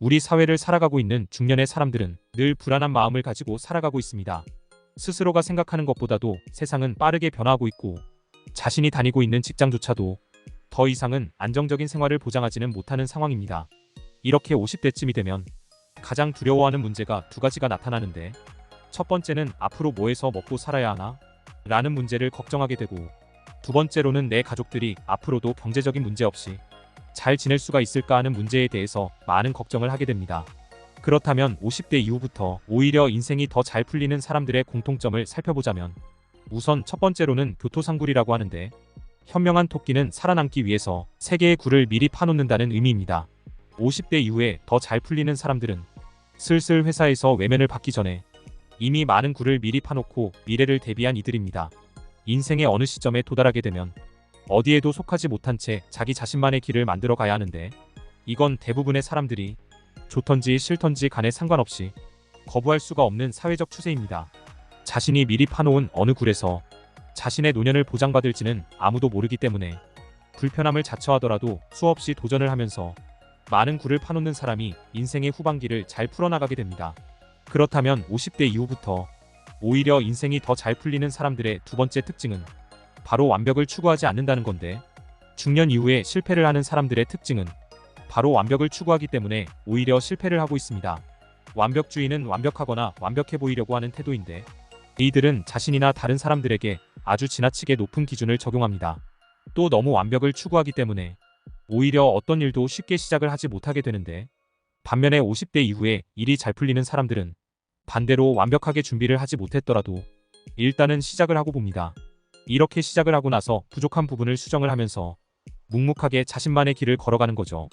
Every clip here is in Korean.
우리 사회를 살아가고 있는 중년의 사람들은 늘 불안한 마음을 가지고 살아가고 있습니다. 스스로가 생각하는 것보다도 세상은 빠르게 변화하고 있고 자신이 다니고 있는 직장조차도 더 이상은 안정적인 생활을 보장하지는 못하는 상황입니다. 이렇게 50대쯤이 되면 가장 두려워하는 문제가 두 가지가 나타나는데, 첫 번째는 앞으로 뭐 해서 먹고 살아야 하나? 라는 문제를 걱정하게 되고, 두 번째로는 내 가족들이 앞으로도 경제적인 문제 없이 잘 지낼 수가 있을까 하는 문제에 대해서 많은 걱정을 하게 됩니다. 그렇다면 50대 이후부터 오히려 인생이 더 잘 풀리는 사람들의 공통점을 살펴보자면, 우선 첫 번째로는 교토상굴이라고 하는데, 현명한 토끼는 살아남기 위해서 세 개의 굴을 미리 파놓는다는 의미입니다. 50대 이후에 더 잘 풀리는 사람들은 슬슬 회사에서 외면을 받기 전에 이미 많은 굴을 미리 파놓고 미래를 대비한 이들입니다. 인생의 어느 시점에 도달하게 되면 어디에도 속하지 못한 채 자기 자신만의 길을 만들어 가야 하는데, 이건 대부분의 사람들이 좋던지 싫던지 간에 상관없이 거부할 수가 없는 사회적 추세입니다. 자신이 미리 파놓은 어느 굴에서 자신의 노년을 보장받을지는 아무도 모르기 때문에 불편함을 자처하더라도 수없이 도전을 하면서 많은 굴을 파놓는 사람이 인생의 후반기를 잘 풀어나가게 됩니다. 그렇다면 50대 이후부터 오히려 인생이 더 잘 풀리는 사람들의 두 번째 특징은 바로 완벽을 추구하지 않는다는 건데, 중년 이후에 실패를 하는 사람들의 특징은 바로 완벽을 추구하기 때문에 오히려 실패를 하고 있습니다. 완벽주의는 완벽하거나 완벽해 보이려고 하는 태도인데, 이들은 자신이나 다른 사람들에게 아주 지나치게 높은 기준을 적용합니다. 또 너무 완벽을 추구하기 때문에 오히려 어떤 일도 쉽게 시작을 하지 못하게 되는데, 반면에 50대 이후에 일이 잘 풀리는 사람들은 반대로 완벽하게 준비를 하지 못했더라도 일단은 시작을 하고 봅니다. 이렇게 시작을 하고 나서 부족한 부분을 수정을 하면서 묵묵하게 자신만의 길을 걸어가는 거죠.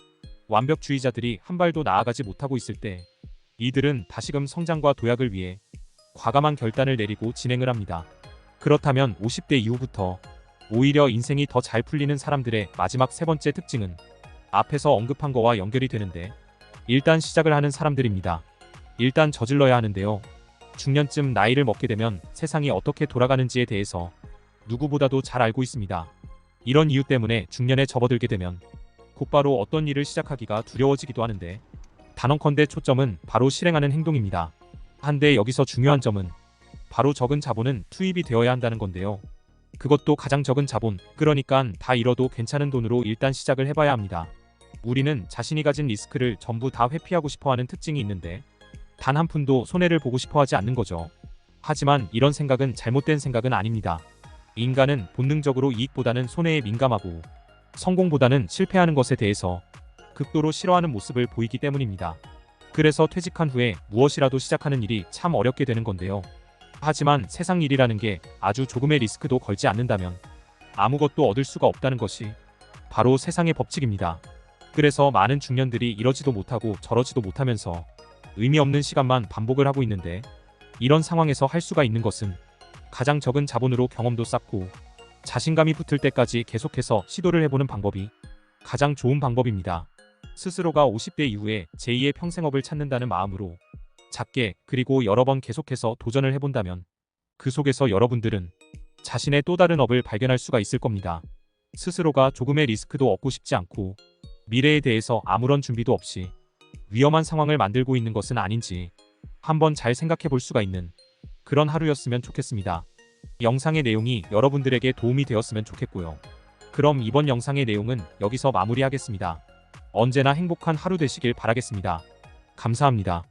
완벽주의자들이 한 발도 나아가지 못하고 있을 때 이들은 다시금 성장과 도약을 위해 과감한 결단을 내리고 진행을 합니다. 그렇다면 50대 이후부터 오히려 인생이 더 잘 풀리는 사람들의 마지막 세 번째 특징은 앞에서 언급한 거와 연결이 되는데, 일단 시작을 하는 사람들입니다. 일단 저질러야 하는데요. 중년쯤 나이를 먹게 되면 세상이 어떻게 돌아가는지에 대해서 누구보다도 잘 알고 있습니다. 이런 이유 때문에 중년에 접어들게 되면 곧바로 어떤 일을 시작하기가 두려워지기도 하는데, 단언컨대 초점은 바로 실행하는 행동입니다. 한데 여기서 중요한 점은 바로 적은 자본은 투입이 되어야 한다는 건데요. 그것도 가장 적은 자본, 그러니까 다 잃어도 괜찮은 돈으로 일단 시작을 해봐야 합니다. 우리는 자신이 가진 리스크를 전부 다 회피하고 싶어하는 특징이 있는데, 단 한 푼도 손해를 보고 싶어하지 않는 거죠. 하지만 이런 생각은 잘못된 생각은 아닙니다. 인간은 본능적으로 이익보다는 손해에 민감하고 성공보다는 실패하는 것에 대해서 극도로 싫어하는 모습을 보이기 때문입니다. 그래서 퇴직한 후에 무엇이라도 시작하는 일이 참 어렵게 되는 건데요. 하지만 세상 일이라는 게 아주 조금의 리스크도 걸지 않는다면 아무것도 얻을 수가 없다는 것이 바로 세상의 법칙입니다. 그래서 많은 중년들이 이러지도 못하고 저러지도 못하면서 의미 없는 시간만 반복을 하고 있는데, 이런 상황에서 할 수가 있는 것은 가장 적은 자본으로 경험도 쌓고 자신감이 붙을 때까지 계속해서 시도를 해보는 방법이 가장 좋은 방법입니다. 스스로가 50대 이후에 제2의 평생업을 찾는다는 마음으로 작게 그리고 여러 번 계속해서 도전을 해본다면 그 속에서 여러분들은 자신의 또 다른 업을 발견할 수가 있을 겁니다. 스스로가 조금의 리스크도 얻고 싶지 않고 미래에 대해서 아무런 준비도 없이 위험한 상황을 만들고 있는 것은 아닌지 한번 잘 생각해 볼 수가 있는 그런 하루였으면 좋겠습니다. 영상의 내용이 여러분들에게 도움이 되었으면 좋겠고요. 그럼 이번 영상의 내용은 여기서 마무리하겠습니다. 언제나 행복한 하루 되시길 바라겠습니다. 감사합니다.